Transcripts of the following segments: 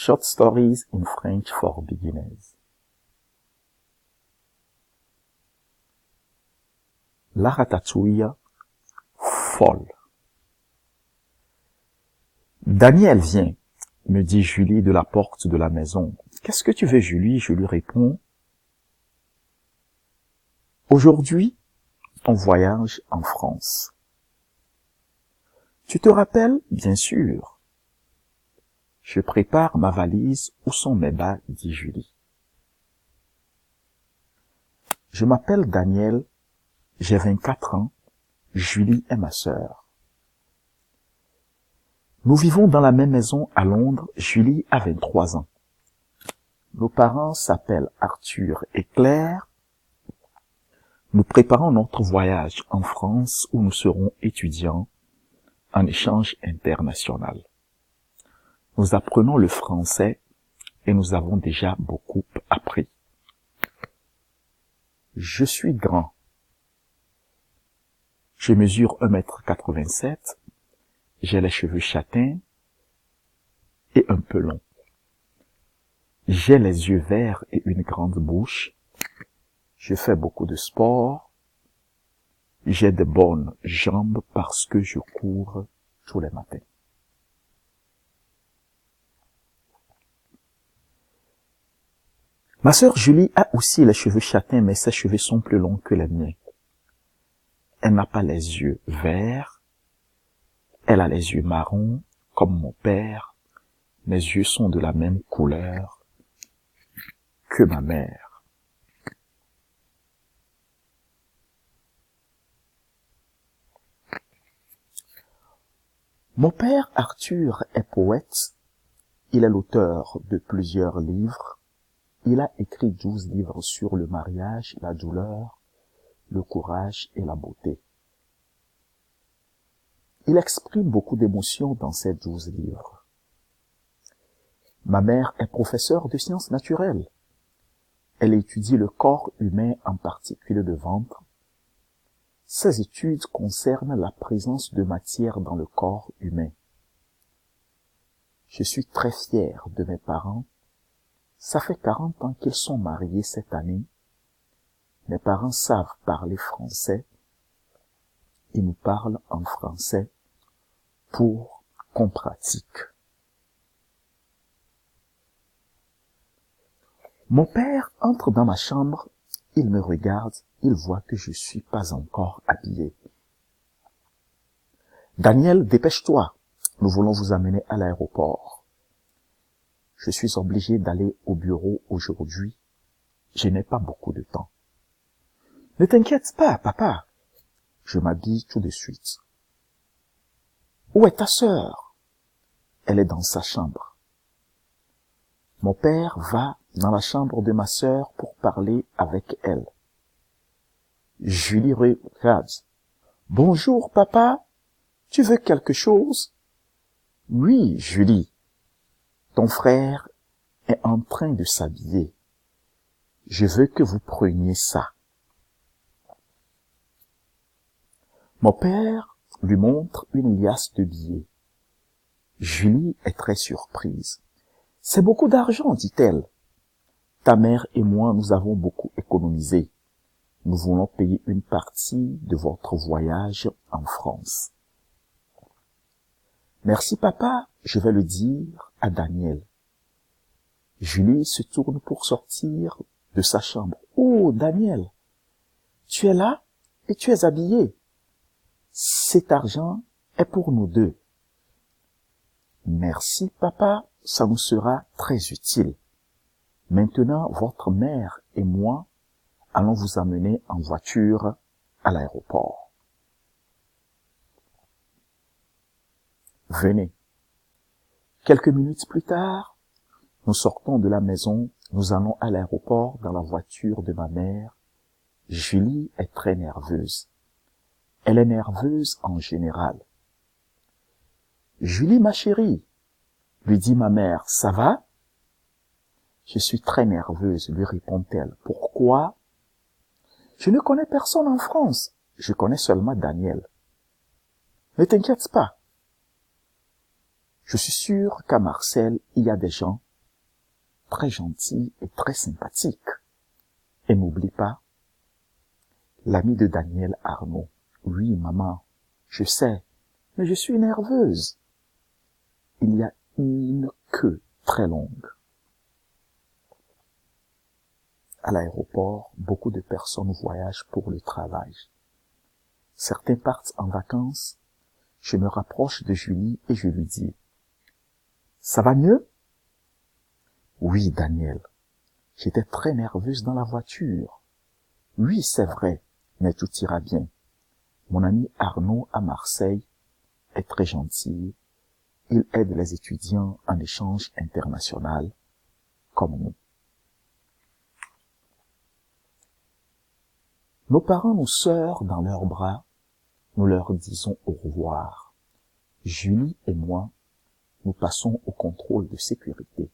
Short Stories in French for Beginners. La ratatouille folle. Daniel, viens, me dit Julie de la porte de la maison. Qu'est-ce que tu veux, Julie? Je lui réponds. Aujourd'hui, on voyage en France. Tu te rappelles? Bien sûr. Je prépare ma valise. Où sont mes bas? Dit Julie. Je m'appelle Daniel, j'ai 24 ans. Julie est ma sœur. Nous vivons dans la même maison à Londres. Julie a 23 ans. Nos parents s'appellent Arthur et Claire. Nous préparons notre voyage en France où nous serons étudiants en échange international. Nous apprenons le français et nous avons déjà beaucoup appris. Je suis grand. Je mesure 1,87 m. J'ai les cheveux châtains et un peu longs. J'ai les yeux verts et une grande bouche. Je fais beaucoup de sport. J'ai de bonnes jambes parce que je cours tous les matins. Ma sœur Julie a aussi les cheveux châtains, mais ses cheveux sont plus longs que les miens. Elle n'a pas les yeux verts. Elle a les yeux marrons, comme mon père. Mes yeux sont de la même couleur que ma mère. Mon père Arthur est poète. Il est l'auteur de plusieurs livres. Il a écrit 12 livres sur le mariage, la douleur, le courage et la beauté. Il exprime beaucoup d'émotions dans ces 12 livres. Ma mère est professeure de sciences naturelles. Elle étudie le corps humain, en particulier le ventre. Ses études concernent la présence de matière dans le corps humain. Je suis très fier de mes parents. Ça fait 40 ans qu'ils sont mariés cette année. Mes parents savent parler français. Ils nous parlent en français pour qu'on pratique. Mon père entre dans ma chambre, il me regarde, il voit que je suis pas encore habillé. Daniel, dépêche-toi, nous voulons vous amener à l'aéroport. Je suis obligé d'aller au bureau aujourd'hui. Je n'ai pas beaucoup de temps. Ne t'inquiète pas, papa. Je m'habille tout de suite. Où est ta sœur? Elle est dans sa chambre. Mon père va dans la chambre de ma sœur pour parler avec elle. Julie regarde. Bonjour, papa. Tu veux quelque chose? Oui, Julie. Ton frère est en train de s'habiller. Je veux que vous preniez ça. Mon père lui montre une liasse de billets. Julie est très surprise. C'est beaucoup d'argent, dit-elle. Ta mère et moi, nous avons beaucoup économisé. Nous voulons payer une partie de votre voyage en France. Merci, papa, je vais le dire à Daniel. Julie se tourne pour sortir de sa chambre. Oh, Daniel, tu es là et tu es habillé. Cet argent est pour nous deux. Merci, papa, ça nous sera très utile. Maintenant, votre mère et moi allons vous amener en voiture à l'aéroport. Venez. Quelques minutes plus tard, nous sortons de la maison, nous allons à l'aéroport dans la voiture de ma mère. Julie est très nerveuse. Elle est nerveuse en général. Julie, ma chérie, lui dit ma mère, ça va? Je suis très nerveuse, lui répond-elle. Pourquoi? Je ne connais personne en France. Je connais seulement Daniel. Ne t'inquiète pas. Je suis sûr qu'à Marseille, il y a des gens très gentil et très sympathique. Et n'oublie pas, l'ami de Daniel Arnaud. Oui, maman, je sais, mais je suis nerveuse. Il y a une queue très longue. À l'aéroport, beaucoup de personnes voyagent pour le travail. Certains partent en vacances. Je me rapproche de Julie et je lui dis, « Ça va mieux? » Oui, Daniel. J'étais très nerveuse dans la voiture. Oui, c'est vrai, mais tout ira bien. Mon ami Arnaud à Marseille est très gentil. Il aide les étudiants en échange international, comme nous. Nos parents nous serrent dans leurs bras. Nous leur disons au revoir. Julie et moi, nous passons au contrôle de sécurité.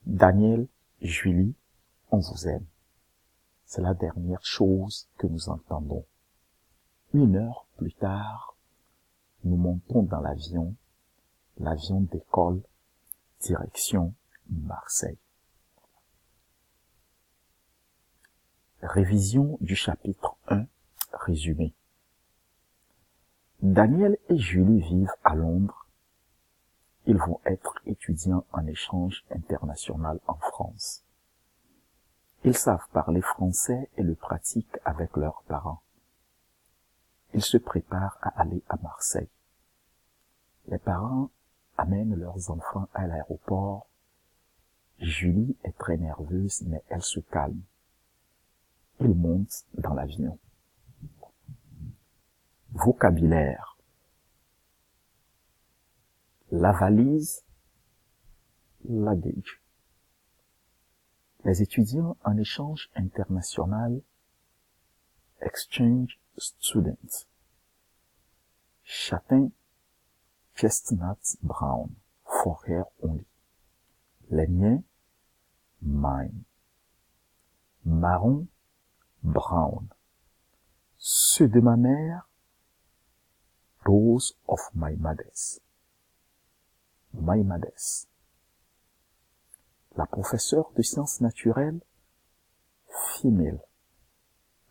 Daniel, Julie, on vous aime. C'est la dernière chose que nous entendons. 1 heure plus tard, nous montons dans l'avion décolle, direction Marseille. Révision du chapitre 1, résumé. Daniel et Julie vivent à Londres. Ils vont être étudiants en échange international en France. Ils savent parler français et le pratiquent avec leurs parents. Ils se préparent à aller à Marseille. Les parents amènent leurs enfants à l'aéroport. Julie est très nerveuse, mais elle se calme. Ils montent dans l'avion. Vocabulaire. La valise, luggage. Les étudiants en échange international, exchange students. Châtain, chestnut brown, for hair only. Les miens, mine. Marron, brown. Ceux de ma mère, those of my mother's. My mother's. La professeure de sciences naturelles, female.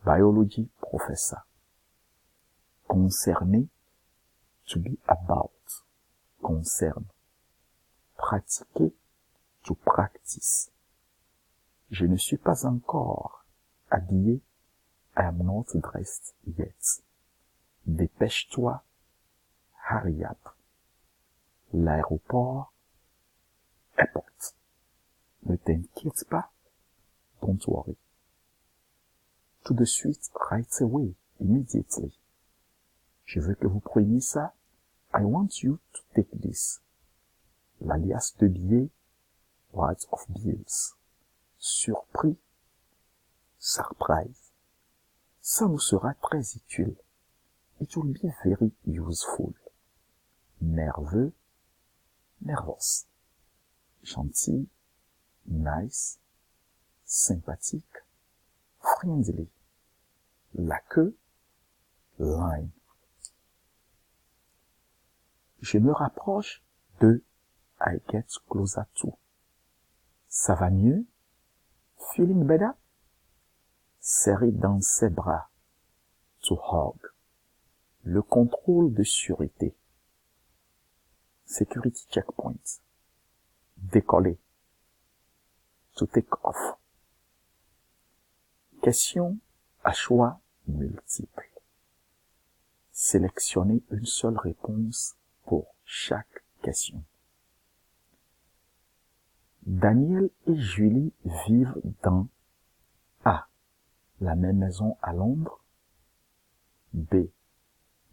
Biology professor. Concerné, to be about. Concerne. Pratiquer, to practice. Je ne suis pas encore habillé. I am not dressed yet. Dépêche-toi, hurry up. L'aéroport, airport. Ne t'inquiète pas, don't worry. Tout de suite, right away, immediately. Je veux que vous preniez ça. I want you to take this. L'alias de billets, words of bills. Surpris, surprise. Ça nous sera très utile. It will be very useful. Nerveux, nervous. Gentil, nice. Sympathique, friendly. La queue, line. Je me rapproche de I get closer to. Ça va mieux? Feeling better? Serré dans ses bras. To hug. Le contrôle de sûreté. Security checkpoint. Décoller. To take off. Question à choix multiple. Sélectionnez une seule réponse pour chaque question. Daniel et Julie vivent dans A. La même maison à Londres. B.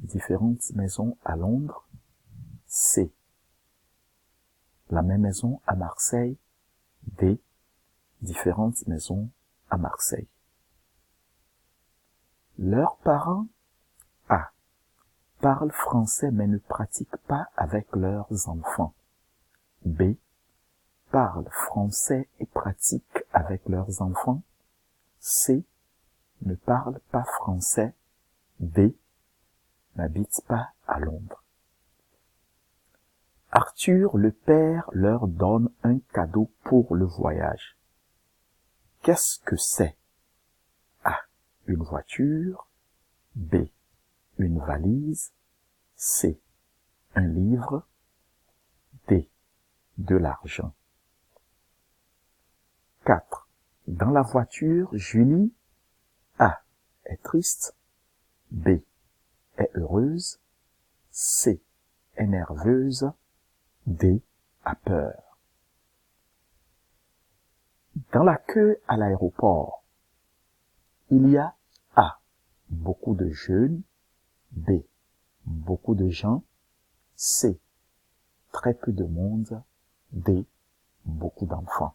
Différentes maisons à Londres. C. La même maison à Marseille. D. Différentes maisons à Marseille. Leurs parents A. Parlent français mais ne pratiquent pas avec leurs enfants. B. Parlent français et pratiquent avec leurs enfants. C. Ne parlent pas français. D. N'habitent pas à Londres. Arthur, le père, leur donne un cadeau pour le voyage. Qu'est-ce que c'est? A. Une voiture. B. Une valise. C. Un livre. D. De l'argent. 4. Dans la voiture, Julie A. est triste. B. est heureuse. C. est nerveuse. D. a peur. Dans la queue à l'aéroport, il y a A. beaucoup de jeunes. B. beaucoup de gens. C. très peu de monde. D. beaucoup d'enfants.